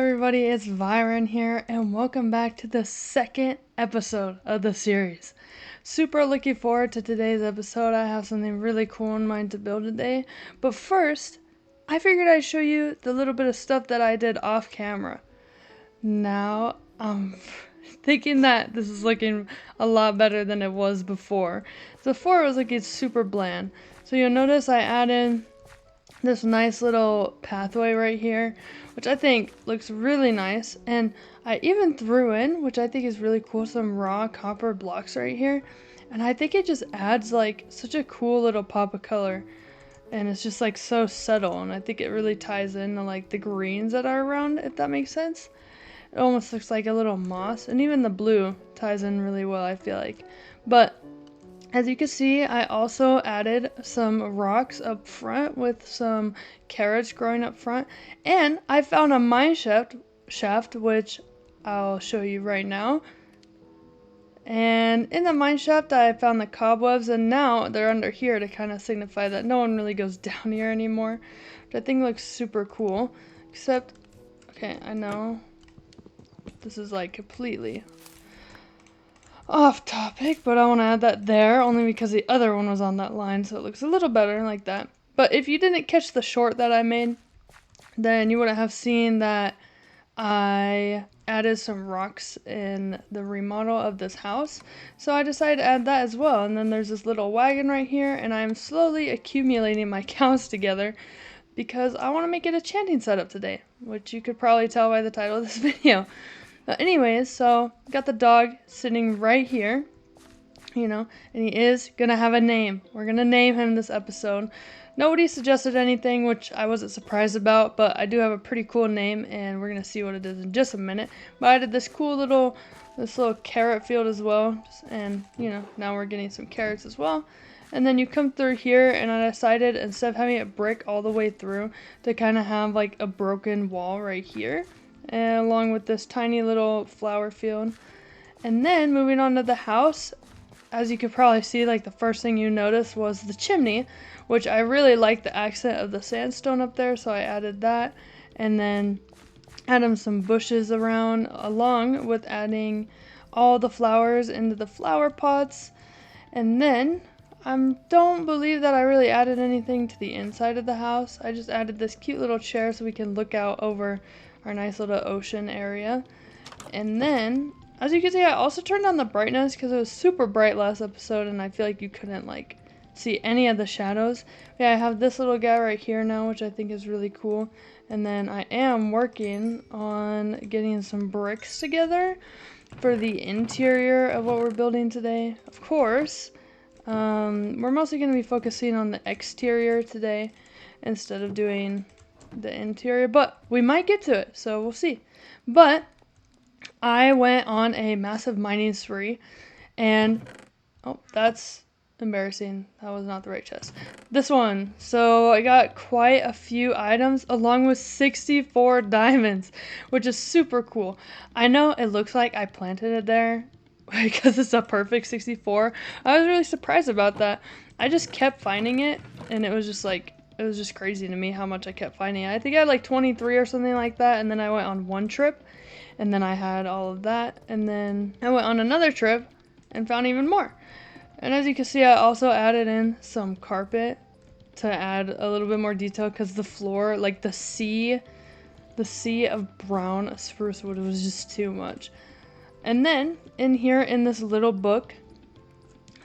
everybody, it's Byron here, and welcome back to the second episode of the series. Super looking forward to today's episode. I have something really cool in mind to build today, but first, I figured I'd show you the little bit of stuff that I did off camera. Now, I'm thinking that this is looking a lot better than it was before. So before it was looking super bland. So you'll notice I added this nice little pathway right here, which I think looks really nice, and I even threw in, which I think is really cool, some raw copper blocks right here, and I think it just adds like such a cool little pop of color, and it's just like so subtle, and I think it really ties into like the greens that are around, if that makes sense. It almost looks like a little moss, and even the blue ties in really well, I feel like. But as you can see, I also added some rocks up front with some carrots growing up front. And I found a mine shaft, which I'll show you right now. And in the mine shaft, I found the cobwebs, and now they're under here to kind of signify that no one really goes down here anymore, which I think looks super cool. Except, okay, I know this is like completely off topic, but I want to add that there only because the other one was on that line, so it looks a little better like that. But if you didn't catch the short that I made, then you wouldn't have seen that I added some rocks in the remodel of this house, so I decided to add that as well. And then there's this little wagon right here, and I'm slowly accumulating my cows together because I want to make it a enchanting setup today, which you could probably tell by the title of this video. But anyways, so got the dog sitting right here, and he is gonna have a name. We're gonna name him this episode. Nobody suggested anything, which I wasn't surprised about, but I do have a pretty cool name, and we're gonna see what it is in just a minute. But I did this little carrot field as well, and now we're getting some carrots as well. And then you come through here, and I decided instead of having it brick all the way through to kind of have like a broken wall right here, and along with this tiny little flower field. And then moving on to the house, as you could probably see, like the first thing you noticed was the chimney, which I really like the accent of the sandstone up there, so I added that. And then added some bushes around, along with adding all the flowers into the flower pots. And then I don't believe that I really added anything to the inside of the house. I just added this cute little chair so we can look out over our nice little ocean area. And then, as you can see, I also turned on the brightness because it was super bright last episode, and I feel like you couldn't like see any of the shadows. Yeah, I have this little guy right here now, which I think is really cool. And then I am working on getting some bricks together for the interior of what we're building today. Of course, we're mostly going to be focusing on the exterior today instead of doing the interior, but we might get to it, so we'll see. But I went on a massive mining spree, and oh, that's embarrassing. That was not the right chest. This one. So I got quite a few items along with 64 diamonds, which is super cool. I know it looks like I planted it there because it's a perfect 64. I was really surprised about that. I just kept finding it, and it was just crazy to me how much I kept finding it. I think I had like 23 or something like that, and then I went on one trip, and then I had all of that, and then I went on another trip and found even more. And as you can see, I also added in some carpet to add a little bit more detail because the floor, like the sea of brown spruce wood was just too much. And then in here in this little book,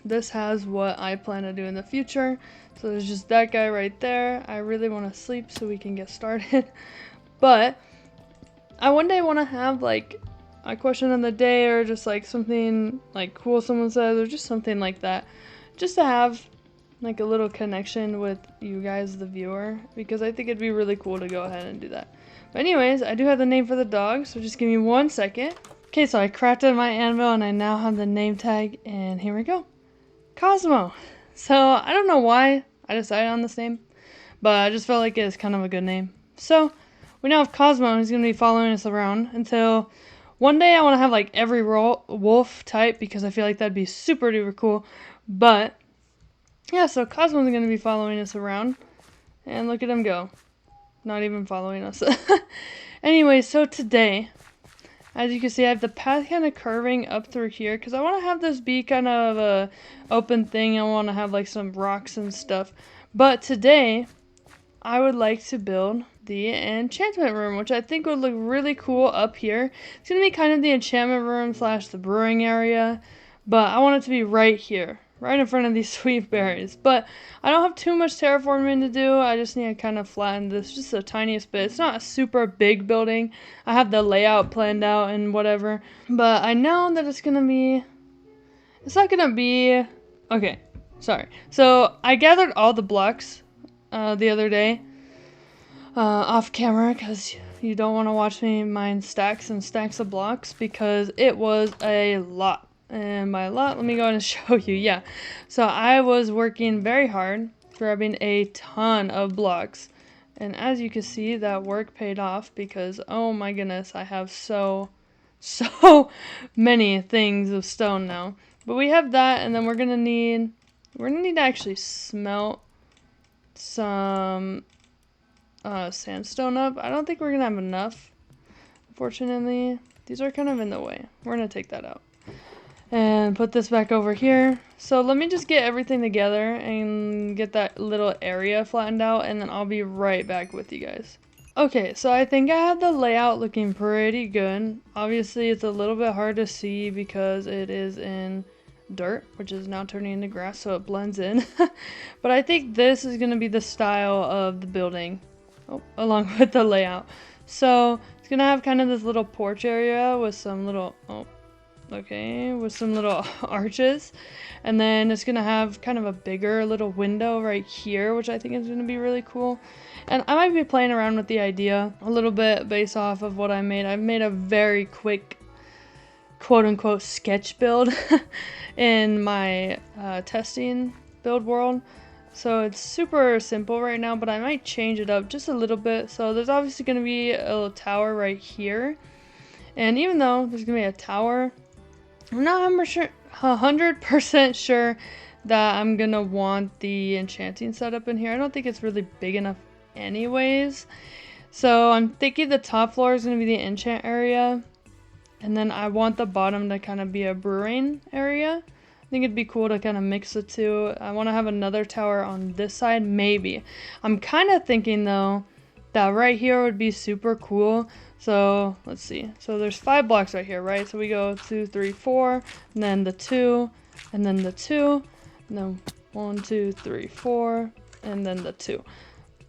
this has what I plan to do in the future. So there's just that guy right there. I really want to sleep so we can get started. But I one day want to have like a question of the day, or just like something like cool someone says, or just something like that. Just to have like a little connection with you guys, the viewer, because I think it'd be really cool to go ahead and do that. But anyways, I do have the name for the dog, so just give me 1 second. Okay, so I crafted my anvil, and I now have the name tag, and here we go. Cosmo. So I don't know why I decided on this name, but I just felt like it's kind of a good name. So we now have Cosmo, who's going to be following us around until one day I want to have like every wolf type, because I feel like that'd be super duper cool. But yeah, so Cosmo's going to be following us around, and look at him go. Not even following us. Anyway, so today, as you can see, I have the path kind of curving up through here because I want to have this be kind of a open thing. I want to have like some rocks and stuff. But today, I would like to build the enchantment room, which I think would look really cool up here. It's going to be kind of the enchantment room slash the brewing area, but I want it to be right here, right in front of these sweet berries. But I don't have too much terraforming to do. I just need to kind of flatten this just the tiniest bit. It's not a super big building. I have the layout planned out and whatever, but I know that it's not going to be, okay, sorry. So I gathered all the blocks the other day off camera because you don't want to watch me mine stacks and stacks of blocks because it was a lot. And by a lot, let me go ahead and show you. Yeah, so I was working very hard, grabbing a ton of blocks, and as you can see, that work paid off because oh my goodness, I have so many things of stone now. But we have that, and then we're gonna need to actually smelt some sandstone up. I don't think we're gonna have enough, unfortunately. These are kind of in the way. We're gonna take that out and put this back over here. So let me just get everything together and get that little area flattened out, and then I'll be right back with you guys. Okay, so I think I have the layout looking pretty good. Obviously it's a little bit hard to see because it is in dirt, which is now turning into grass, so it blends in. But I think this is going to be the style of the building, along with the layout. So it's going to have kind of this little porch area with some little, with some little arches. And then it's going to have kind of a bigger little window right here, which I think is going to be really cool. And I might be playing around with the idea a little bit based off of what I made. I've made a very quick quote-unquote sketch build in my testing build world, so it's super simple right now, but I might change it up just a little bit. So there's obviously going to be a little tower right here, and even though there's going to be a tower, I'm not 100% sure that I'm going to want the enchanting setup in here. I don't think it's really big enough anyways, so I'm thinking the top floor is going to be the enchant area. And then I want the bottom to kind of be a brewing area. I think it'd be cool to kind of mix the two. I want to have another tower on this side, maybe. I'm kind of thinking though that right here would be super cool. So let's see. So there's 5 blocks right here, right? So we go 2, 3, 4, and then the 2, and then the 2, and then 1, 2, 3, 4, and then the 2.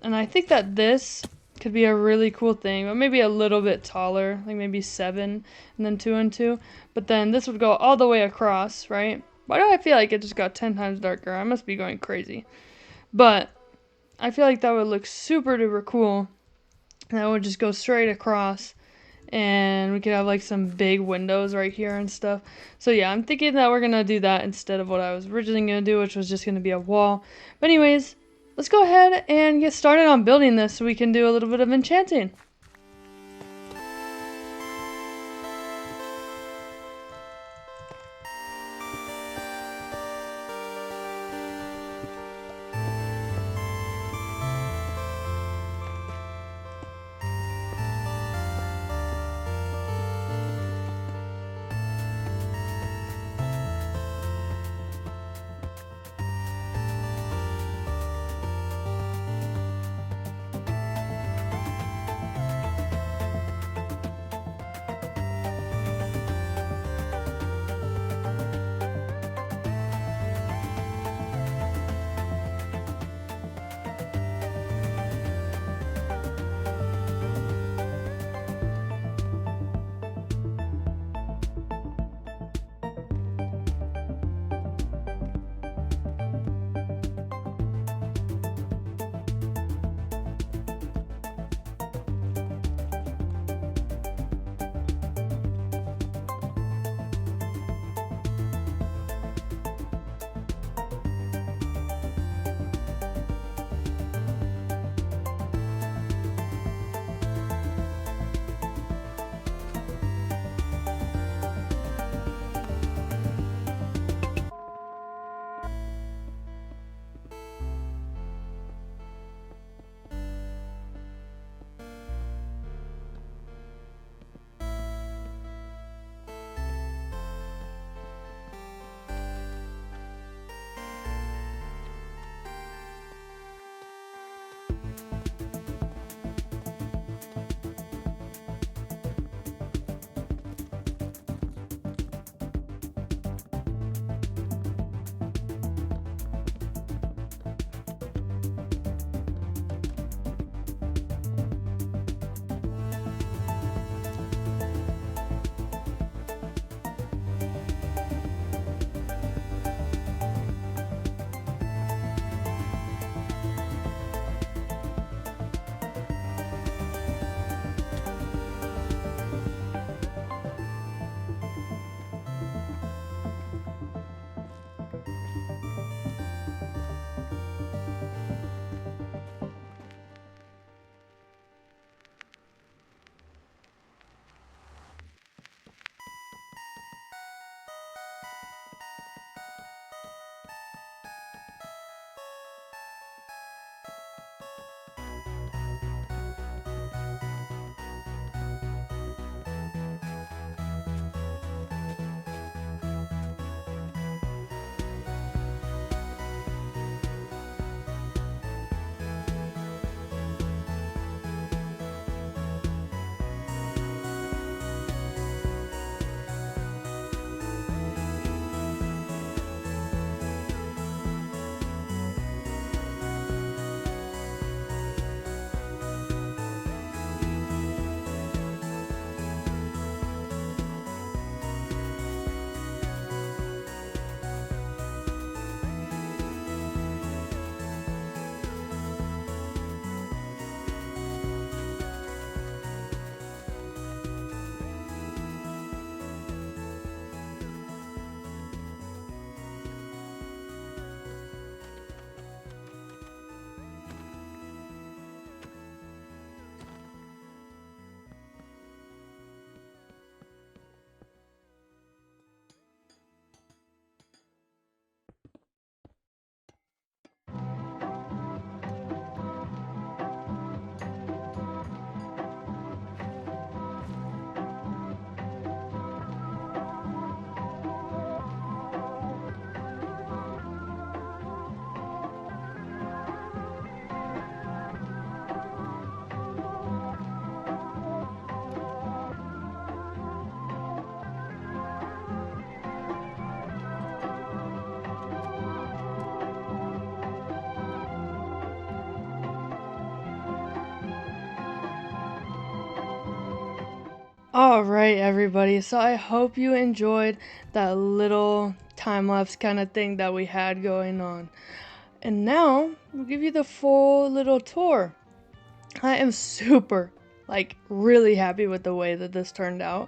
And I think that this could be a really cool thing, but maybe a little bit taller, like maybe 7 and then 2 and 2. But then this would go all the way across, right? Why do I feel like it just got 10 times darker? I must be going crazy. But I feel like that would look super duper cool. And that would just go straight across. And we could have like some big windows right here and stuff. So yeah, I'm thinking that we're going to do that instead of what I was originally going to do, which was just going to be a wall. But anyways, let's go ahead and get started on building this so we can do a little bit of enchanting. Alright, everybody, so I hope you enjoyed that little time-lapse kind of thing that we had going on. And now, we'll give you the full little tour. I am super, like, really happy with the way that this turned out.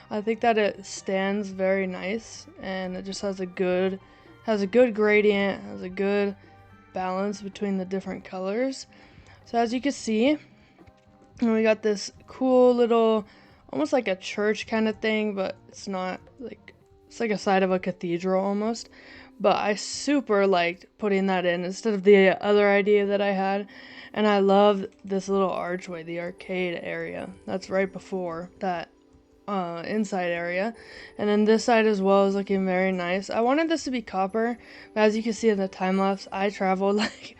I think that it stands very nice, and it just has a good gradient, has a good balance between the different colors. So as you can see, we got this cool little, almost like a church kind of thing, but it's not, like, it's like a side of a cathedral almost. But I super liked putting that in instead of the other idea that I had. And I love this little archway, the arcade area. That's right before that inside area. And then this side as well is looking very nice. I wanted this to be copper, but as you can see in the time lapse, I traveled like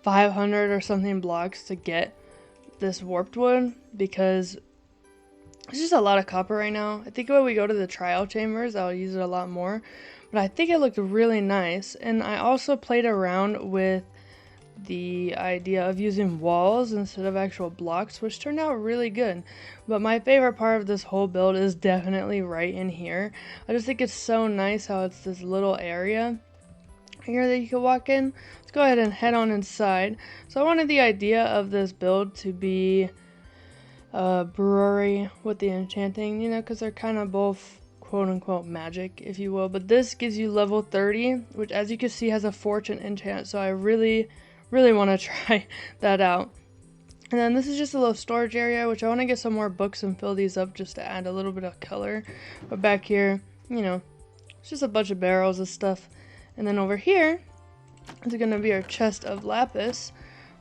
500 or something blocks to get this warped wood because it's just a lot of copper right now. I think when we go to the trial chambers, I'll use it a lot more. But I think it looked really nice. And I also played around with the idea of using walls instead of actual blocks, which turned out really good. But my favorite part of this whole build is definitely right in here. I just think it's so nice how it's this little area here that you can walk in. Let's go ahead and head on inside. So I wanted the idea of this build to be a brewery with the enchanting, you know, because they're kind of both quote-unquote magic, if you will. But this gives you level 30, which as you can see has a fortune enchant, so I really want to try that out. And then this is just a little storage area, which I want to get some more books and fill these up just to add a little bit of color. But back here, you know, it's just a bunch of barrels of stuff. And then over here is going to be our chest of lapis,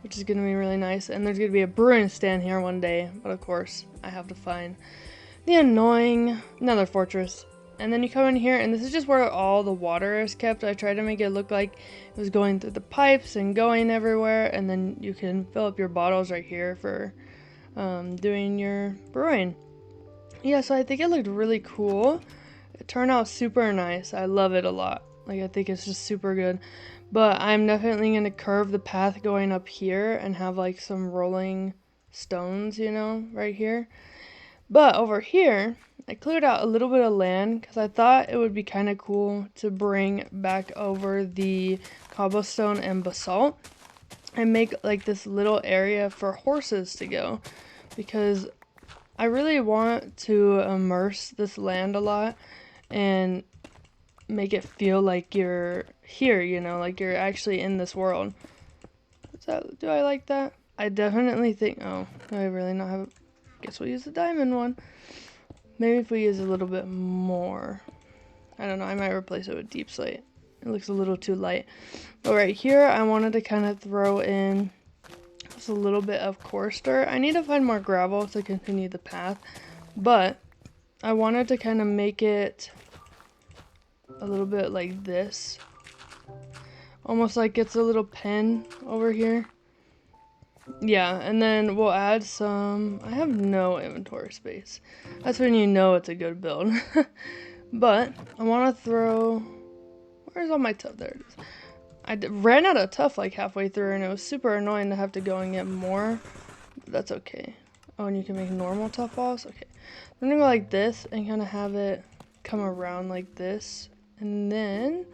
which is going to be really nice. And there's going to be a brewing stand here one day, but of course I have to find the annoying nether fortress. And then you come in here, and this is just where all the water is kept. I tried to make it look like it was going through the pipes and going everywhere, and then you can fill up your bottles right here for doing your brewing. Yeah, so I think it looked really cool. It turned out super nice. I love it a lot. Like, I think it's just super good. But I'm definitely going to curve the path going up here and have like some rolling stones, you know, right here. But over here, I cleared out a little bit of land because I thought it would be kind of cool to bring back over the cobblestone and basalt and make like this little area for horses to go, because I really want to immerse this land a lot and make it feel like you're here, you know, like you're actually in this world. Do I like that? I definitely think, oh, do I really not have, guess we'll use the diamond one. Maybe if we use a little bit more. I don't know, I might replace it with deep slate. It looks a little too light. But right here, I wanted to kind of throw in just a little bit of coarse dirt. I need to find more gravel to continue the path, but I wanted to kind of make it a little bit like this. Almost like it's a little pen over here. Yeah, and then we'll add some, I have no inventory space. That's when you know it's a good build. But I want to throw, where's all my tuff? There it is. I ran out of tuff like halfway through, and it was super annoying to have to go and get more. But that's okay. Oh, and you can make normal tuff balls? Okay. I'm gonna go like this and kind of have it come around like this. And then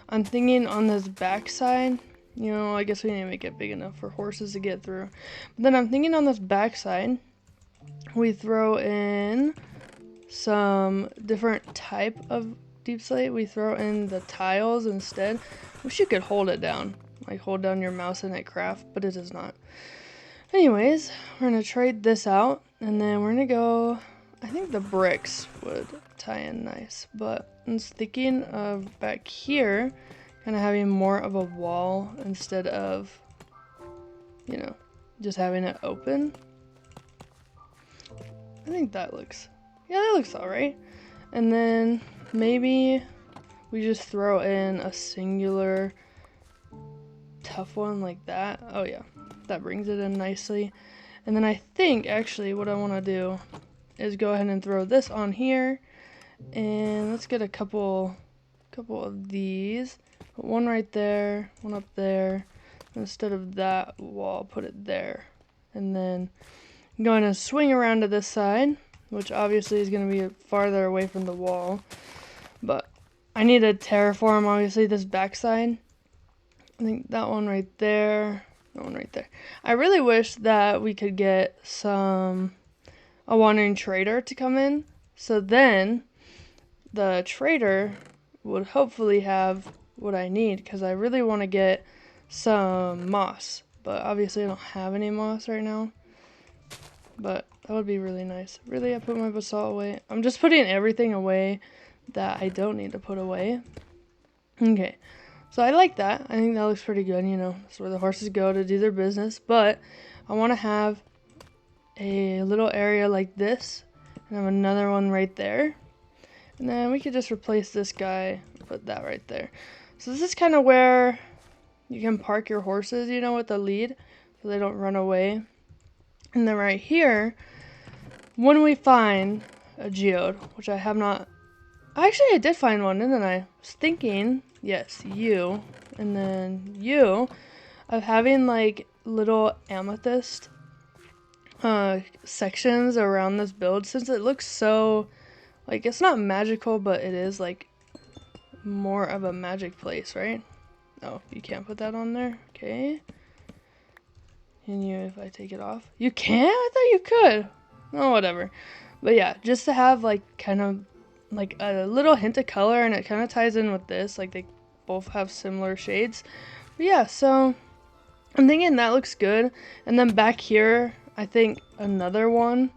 I'm thinking on this back side, you know, I guess we need to make it big enough for horses to get through. But then I'm thinking on this back side, we throw in some different type of deep slate. We throw in the tiles instead. Wish you could hold it down, like hold down your mouse and hit craft, but it does not. Anyways, we're gonna trade this out, and then we're gonna go, I think the bricks would tie in nice, but I'm thinking of back here kind of having more of a wall instead of, you know, just having it open. I think that looks, yeah, that looks alright. And then maybe we just throw in a singular tough one like that. Oh yeah, that brings it in nicely. And then I think actually what I want to do is go ahead and throw this on here, and let's get a couple of these. Put one right there, one up there. Instead of that wall, put it there. And then I'm going to swing around to this side. which obviously is going to be farther away from the wall. But I need to terraform, obviously, this backside. I think that one right there, that one right there. I really wish that we could get a wandering trader to come in. So then the trader would hopefully have what I need, because I really want to get some moss. But obviously I don't have any moss right now. But that would be really nice. Really, I put my basalt away. I'm just putting everything away that I don't need to put away. Okay, so I like that. I think that looks pretty good, you know. That's where the horses go to do their business. But I want to have a little area like this. And I have another one right there. And then we could just replace this guy and put that right there. So this is kind of where you can park your horses, you know, with the lead, so they don't run away. And then right here, when we find a geode, which I have not... Actually, I did find one, didn't I? I was thinking, yes, you, and then you, of having like little amethyst sections around this build, since it looks so, like, it's not magical, but it is like more of a magic place, right? Oh, you can't put that on there? Okay. Can you, if I take it off? You can? I thought you could. Oh, whatever. But yeah, just to have like kind of like a little hint of color, and it kind of ties in with this. Like they both have similar shades. But yeah, so I'm thinking that looks good. And then back here, I think another one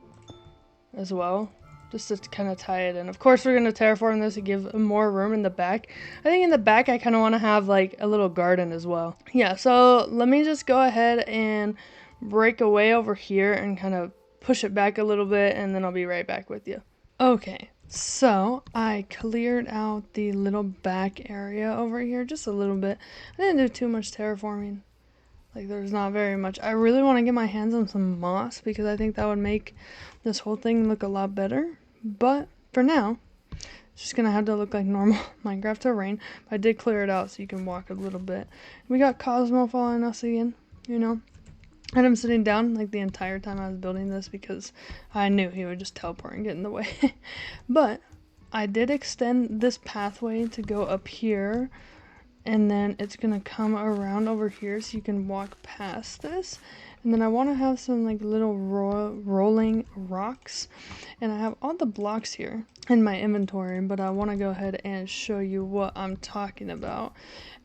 as well, just to kind of tie it in. Of course, we're going to terraform this and give more room in the back. I think in the back, I kind of want to have like a little garden as well. Yeah, so let me just go ahead and break away over here and kind of push it back a little bit, and then I'll be right back with you. Okay, so I cleared out the little back area over here just a little bit. I didn't do too much terraforming. Like, there's not very much. I really want to get my hands on some moss, because I think that would make this whole thing look a lot better. But for now, it's just gonna have to look like normal Minecraft terrain. But I did clear it out so you can walk a little bit. We got Cosmo following us again, you know. And I'm sitting down like the entire time I was building this, because I knew he would just teleport and get in the way. But I did extend this pathway to go up here, and then it's gonna come around over here so you can walk past this. And then I want to have some like little rolling rocks, and I have all the blocks here in my inventory, but I want to go ahead and show you what I'm talking about.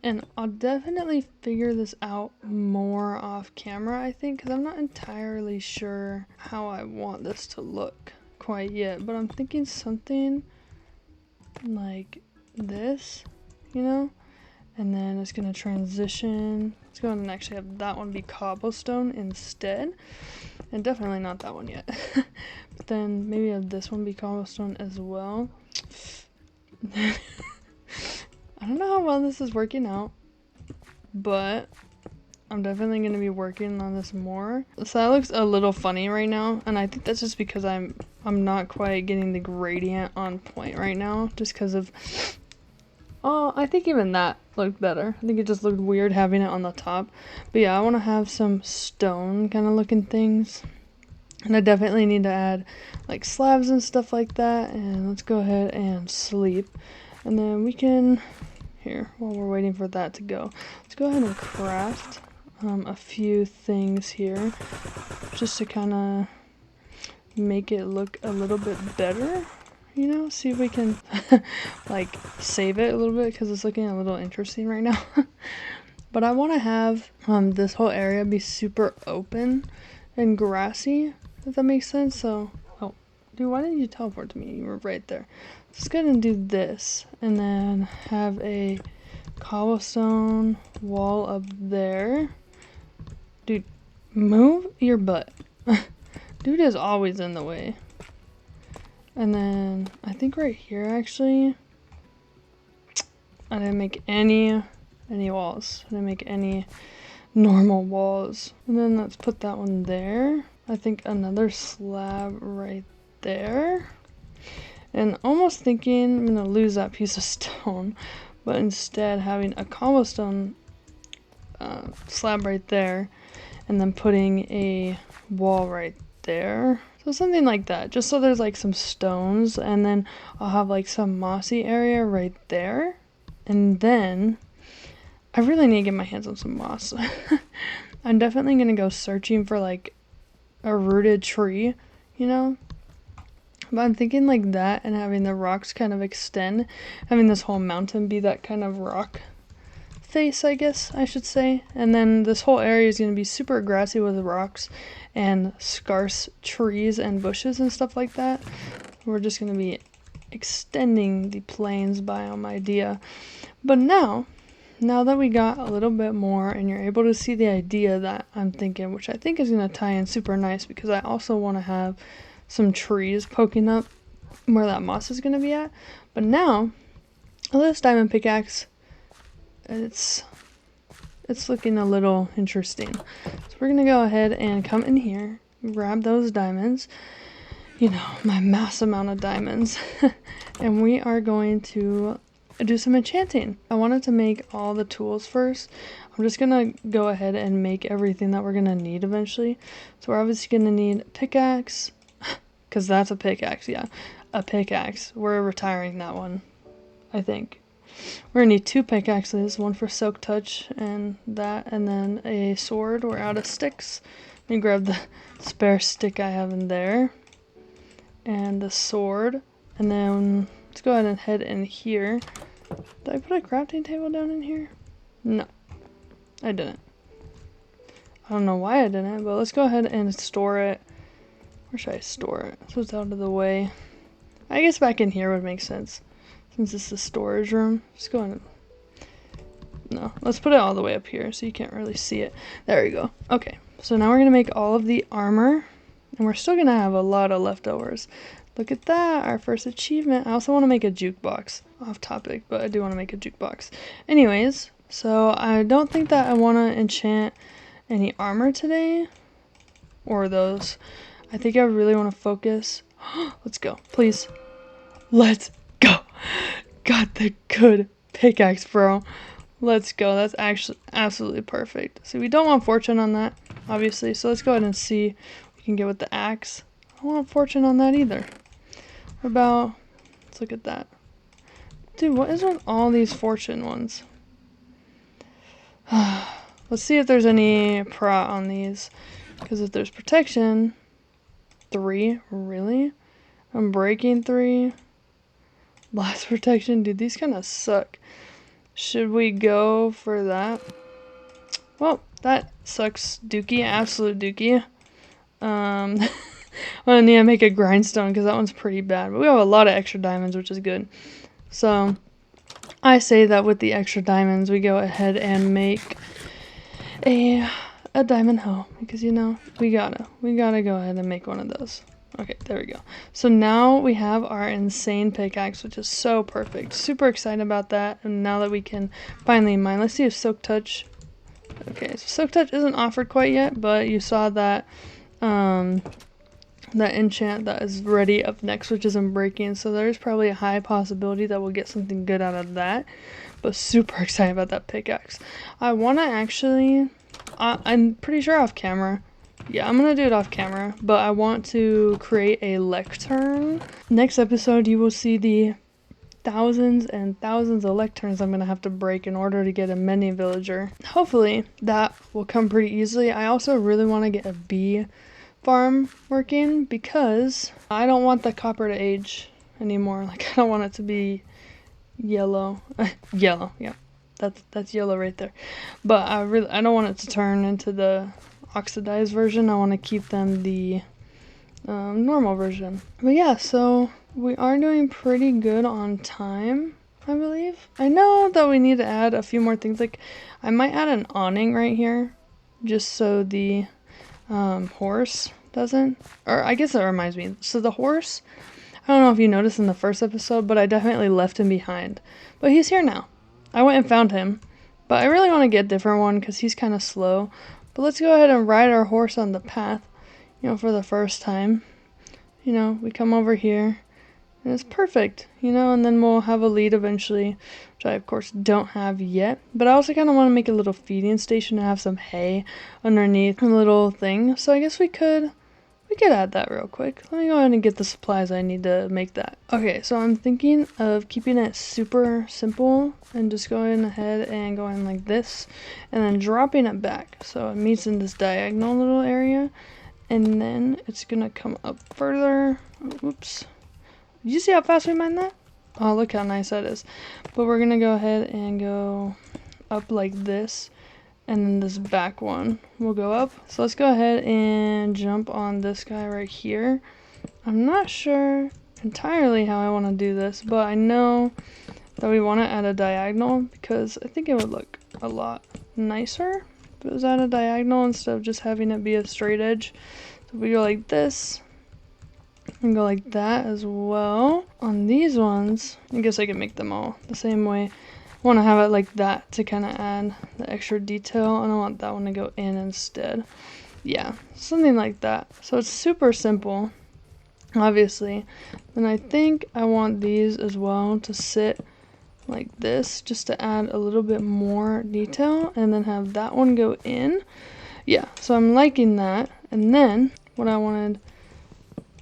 And I'll definitely figure this out more off camera, I think, because I'm not entirely sure how I want this to look quite yet, but I'm thinking something like this, you know? And then it's going to transition. Let's go ahead and actually have that one be cobblestone instead. And definitely not that one yet. But then maybe have this one be cobblestone as well. I don't know how well this is working out, but I'm definitely going to be working on this more. So that looks a little funny right now, and I think that's just because I'm not quite getting the gradient on point right now, just because of... Oh, I think even that looked better. I think it just looked weird having it on the top. But yeah, I want to have some stone kind of looking things. And I definitely need to add like slabs and stuff like that. And let's go ahead and sleep. And then we can, here, while we're waiting for that to go, let's go ahead and craft a few things here, just to kind of make it look a little bit better. You know, see if we can like save it a little bit, because it's looking a little interesting right now. But I want to have this whole area be super open and grassy, if that makes sense. So, oh, dude, why didn't you teleport to me? You were right there. Let's go ahead and do this, and then have a cobblestone wall up there. Dude, move your butt. Dude is always in the way. And then I think right here, actually, I didn't make any walls. I didn't make any normal walls. And then let's put that one there. I think another slab right there. And almost thinking I'm gonna lose that piece of stone, but instead having a cobblestone slab right there, and then putting a wall right there. So something like that, just so there's like some stones, and then I'll have like some mossy area right there. And then I really need to get my hands on some moss. I'm definitely gonna go searching for like a rooted tree, you know? But I'm thinking like that, and having the rocks kind of extend, having this whole mountain be that kind of rock face, I guess I should say. And then this whole area is going to be super grassy with rocks and scarce trees and bushes and stuff like that. We're just going to be extending the plains biome idea. But now that we got a little bit more and you're able to see the idea that I'm thinking, which I think is going to tie in super nice, because I also want to have some trees poking up where that moss is going to be at. But now, this diamond pickaxe, it's looking a little interesting. So we're going to go ahead and come in here, grab those diamonds, you know, my mass amount of diamonds, and we are going to do some enchanting. I wanted to make all the tools first. I'm just gonna go ahead and make everything that we're gonna need eventually. So we're obviously gonna need a pickaxe, because that's a pickaxe, yeah. A pickaxe. We're retiring that one, I think. We're gonna need 2 pickaxes, one for silk touch and that, and then a sword. We're out of sticks. Let me grab the spare stick I have in there. And the sword. And then let's go ahead and head in here. Did I put a crafting table down in here? No, I didn't. I don't know why I didn't, but let's go ahead and store it. Where should I store it? So it's out of the way. I guess back in here would make sense, since it's the storage room. Just go ahead and... No, let's put it all the way up here so you can't really see it. There we go. Okay, so now we're going to make all of the armor, and we're still going to have a lot of leftovers. Look at that, our first achievement. I also want to make a jukebox. Off topic, but I do want to make a jukebox. Anyways, so I don't think that I want to enchant any armor today, or those. I think I really want to focus. Let's go, please. Let's go. Got the good pickaxe, bro. Let's go. That's actually absolutely perfect. So we don't want fortune on that, obviously. So let's go ahead and see what we can get with the axe. I don't want fortune on that either. What about, let's look at that. Dude, what is with all these fortune ones? Let's see if there's any prot on these. Because if there's protection, 3, really? I'm breaking 3. Blast protection, dude, these kind of suck. Should we go for that? Well, that sucks, dookie, absolute dookie. I'm gonna need to make a grindstone because that one's pretty bad. But we have a lot of extra diamonds, which is good. So I say that with the extra diamonds, we go ahead and make a diamond hoe, because you know we gotta go ahead and make one of those. Okay, there we go. So now we have our insane pickaxe, which is so perfect. Super excited about that. And now that we can finally mine, let's see if silk touch. Okay, so silk touch isn't offered quite yet, but you saw that that enchant that is ready up next, which is unbreaking. So there's probably a high possibility that we'll get something good out of that. But super excited about that pickaxe. I want to actually, I'm pretty sure off camera. Yeah, I'm going to do it off camera, but I want to create a lectern. Next episode, you will see the thousands and thousands of lecterns I'm going to have to break in order to get a mini villager. Hopefully, that will come pretty easily. I also really want to get a bee farm working because I don't want the copper to age anymore. Like, I don't want it to be yellow. Yellow, yeah. That's yellow right there. But I don't want it to turn into the oxidized version. I want to keep them the normal version. But yeah, so we are doing pretty good on time, I believe. I know that we need to add a few more things. Like, I might add an awning right here, just so the horse doesn't. Or I guess that reminds me. So the horse, I don't know if you noticed in the first episode, but I definitely left him behind. But he's here now. I went and found him. But I really want to get a different one because he's kind of slow. But let's go ahead and ride our horse on the path, you know, for the first time. You know, we come over here, and it's perfect, you know, and then we'll have a lead eventually, which I, of course, don't have yet. But I also kind of want to make a little feeding station to have some hay underneath a little thing. So I guess we could we could add that real quick. Let me go ahead and get the supplies I need to make that. Okay, so I'm thinking of keeping it super simple and just going ahead and going like this and then dropping it back so it meets in this diagonal little area, and then it's gonna come up further. Oops. Did you see how fast we mined that? Oh, look how nice that is. But we're gonna go ahead and go up like this, and then this back one will go up. So let's go ahead and jump on this guy right here. I'm not sure entirely how I want to do this, but I know that we want to add a diagonal because I think it would look a lot nicer if it was at a diagonal instead of just having it be a straight edge. So we go like this and go like that as well. On these ones, I guess I can make them all the same way. I want to have it like that to kind of add the extra detail, and I want that one to go in instead. Yeah, something like that. So it's super simple, obviously. And I think I want these as well to sit like this just to add a little bit more detail, and then have that one go in. Yeah, so I'm liking that. And then what I wanted,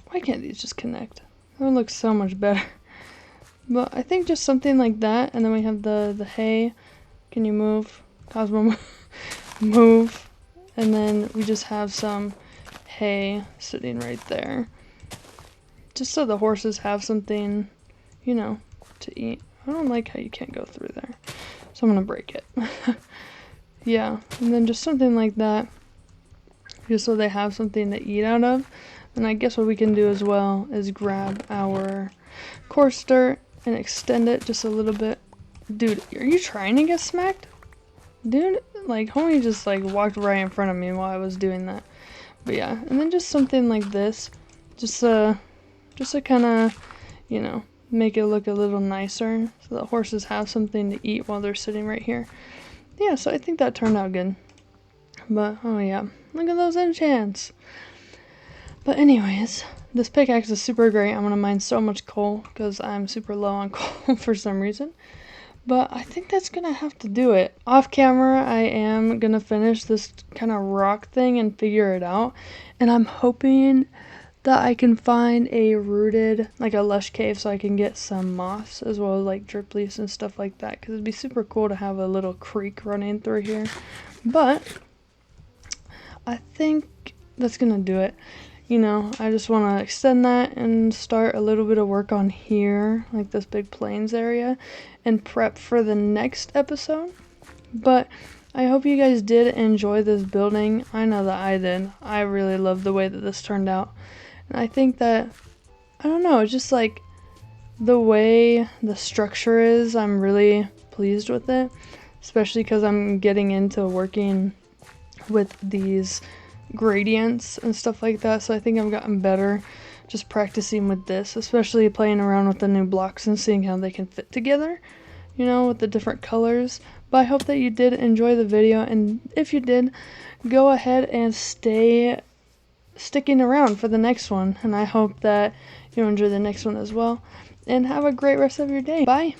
why can't these just connect? That would look so much better. But I think just something like that, and then we have the hay. Can you move? Cosmo, move. And then we just have some hay sitting right there. Just so the horses have something, you know, to eat. I don't like how you can't go through there. So I'm gonna break it. Yeah, and then just something like that. Just so they have something to eat out of. And I guess what we can do as well is grab our coarse dirt and extend it just a little bit. Dude, are you trying to get smacked? Dude, like, homie just like walked right in front of me while I was doing that. But yeah, and then just something like this. Just to kind of, you know, make it look a little nicer so the horses have something to eat while they're sitting right here. Yeah, so I think that turned out good. But, oh yeah, look at those enchants. But anyways, this pickaxe is super great. I'm going to mine so much coal because I'm super low on coal for some reason. But I think that's going to have to do it. Off camera, I am going to finish this kind of rock thing and figure it out. And I'm hoping that I can find a rooted, like a lush cave, so I can get some moss as well as like drip leaves and stuff like that. Because it'd be super cool to have a little creek running through here. But I think that's going to do it. You know, I just want to extend that and start a little bit of work on here, like this big plains area, and prep for the next episode. But I hope you guys did enjoy this building. I know that I did. I really love the way that this turned out. And I think that, I don't know, it's just like the way the structure is, I'm really pleased with it. Especially because I'm getting into working with these gradients and stuff like that, so I think I've gotten better just practicing with this, especially playing around with the new blocks and seeing how they can fit together, you know, with the different colors. But I hope that you did enjoy the video, and if you did, go ahead and stay sticking around for the next one, and I hope that you enjoy the next one as well, and have a great rest of your day. Bye!